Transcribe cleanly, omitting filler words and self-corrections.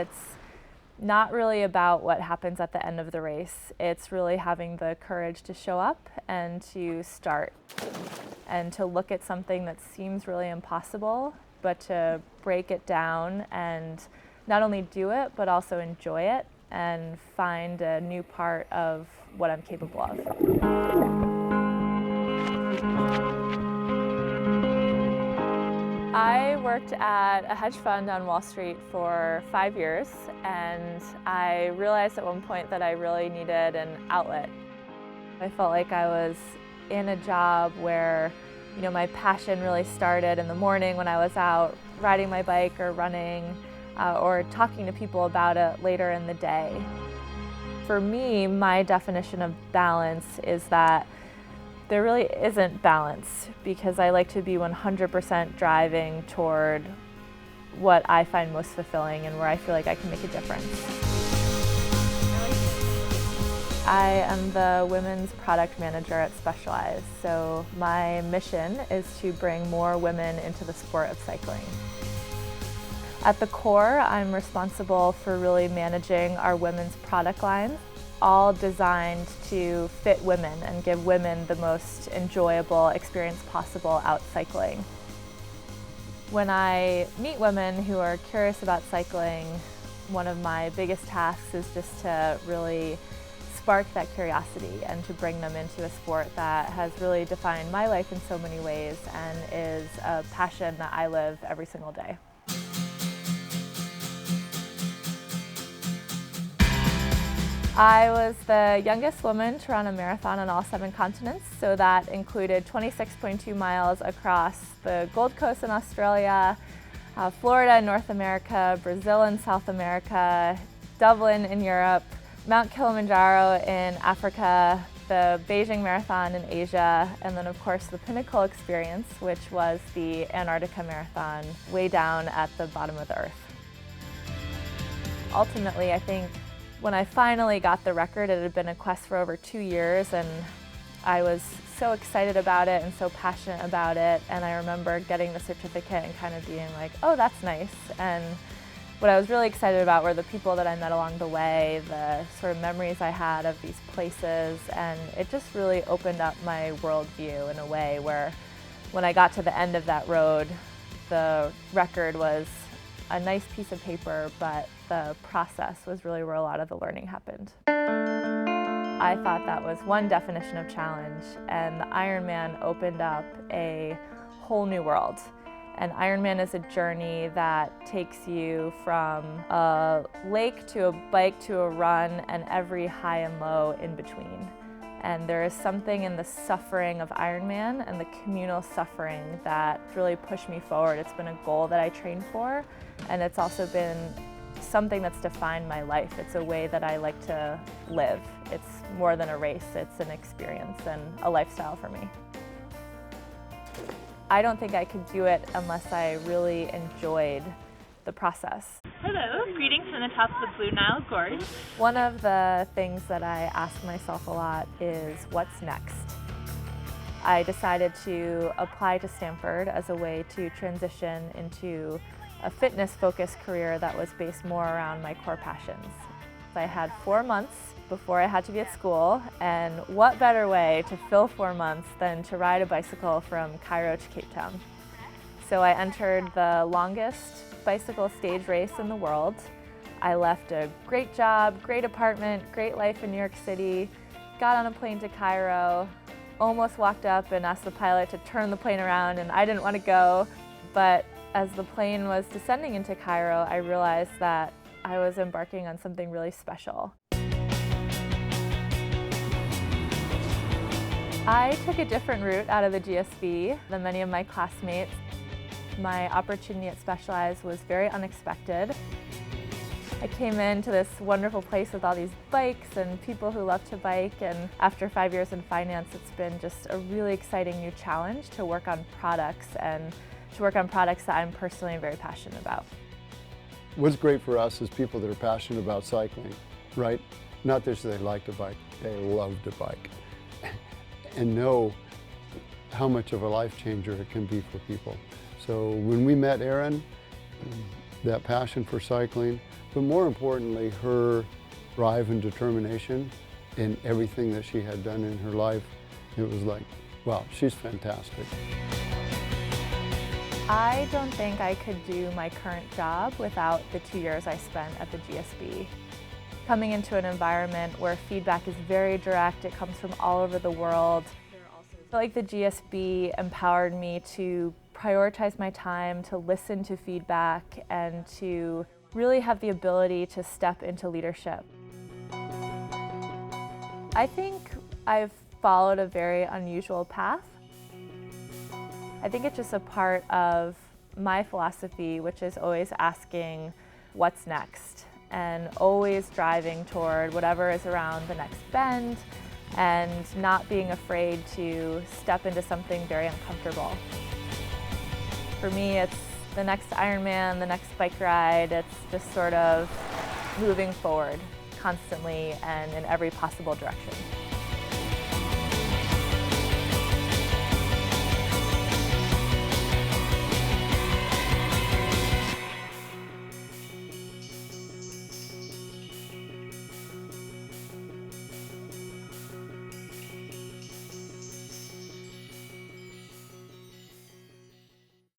It's not really about what happens at the end of the race. It's really having the courage to show up and to start and to look at something that seems really impossible, but to break it down and not only do it, but also enjoy it and find a new part of what I'm capable of. I worked at a hedge fund on Wall Street for 5 years, and I realized at one point that I really needed an outlet. I felt like I was in a job where, my passion really started in the morning when I was out riding my bike or running, or talking to people about it later in the day. For me, my definition of balance is that there really isn't balance, because I like to be 100% driving toward what I find most fulfilling and where I feel like I can make a difference. I am the women's product manager at Specialized, so my mission is to bring more women into the sport of cycling. At the core, I'm responsible for really managing our women's product lines, all designed to fit women and give women the most enjoyable experience possible out cycling. When I meet women who are curious about cycling, one of my biggest tasks is just to really spark that curiosity and to bring them into a sport that has really defined my life in so many ways and is a passion that I live every single day. I was the youngest woman to run a marathon on all 7 continents, so that included 26.2 miles across the Gold Coast in Australia, Florida in North America, Brazil in South America, Dublin in Europe, Mount Kilimanjaro in Africa, the Beijing Marathon in Asia, and then of course the pinnacle experience, which was the Antarctica Marathon, way down at the bottom of the earth. Ultimately, I think when I finally got the record, it had been a quest for over 2 years, and I was so excited about it and so passionate about it. And I remember getting the certificate and kind of being like, oh, that's nice. And what I was really excited about were the people that I met along the way, the sort of memories I had of these places, and it just really opened up my worldview in a way where when I got to the end of that road, the record was a nice piece of paper, but the process was really where a lot of the learning happened. I thought that was one definition of challenge, and the Ironman opened up a whole new world. And Ironman is a journey that takes you from a lake to a bike to a run and every high and low in between. And there is something in the suffering of Ironman and the communal suffering that really pushed me forward. It's been a goal that I trained for, and it's also been something that's defined my life. It's a way that I like to live. It's more than a race, it's an experience and a lifestyle for me. I don't think I could do it unless I really enjoyed the process. Hello, greetings from the top of the Blue Nile Gorge. One of the things that I ask myself a lot is, what's next? I decided to apply to Stanford as a way to transition into a fitness-focused career that was based more around my core passions. I had 4 months before I had to be at school, and what better way to fill 4 months than to ride a bicycle from Cairo to Cape Town. So I entered the longest bicycle stage race in the world. I left a great job, great apartment, great life in New York City, got on a plane to Cairo, almost walked up and asked the pilot to turn the plane around, and I didn't want to go. But as the plane was descending into Cairo, I realized that I was embarking on something really special. I took a different route out of the GSV than many of my classmates. My opportunity at Specialized was very unexpected. I came into this wonderful place with all these bikes and people who love to bike, and after 5 years in finance, it's been just a really exciting new challenge to work on products and to work on products that I'm personally very passionate about. What's great for us is people that are passionate about cycling, right? Not just they like to bike, they love to bike and know how much of a life changer it can be for people. So when we met Erin, that passion for cycling, but more importantly, her drive and determination in everything that she had done in her life. It was like, wow, she's fantastic. I don't think I could do my current job without the 2 years I spent at the GSB. Coming into an environment where feedback is very direct, it comes from all over the world. I feel like the GSB empowered me to prioritize my time, to listen to feedback, and to really have the ability to step into leadership. I think I've followed a very unusual path. I think it's just a part of my philosophy, which is always asking what's next and always driving toward whatever is around the next bend and not being afraid to step into something very uncomfortable. For me, it's the next Ironman, the next bike ride. It's just sort of moving forward constantly and in every possible direction.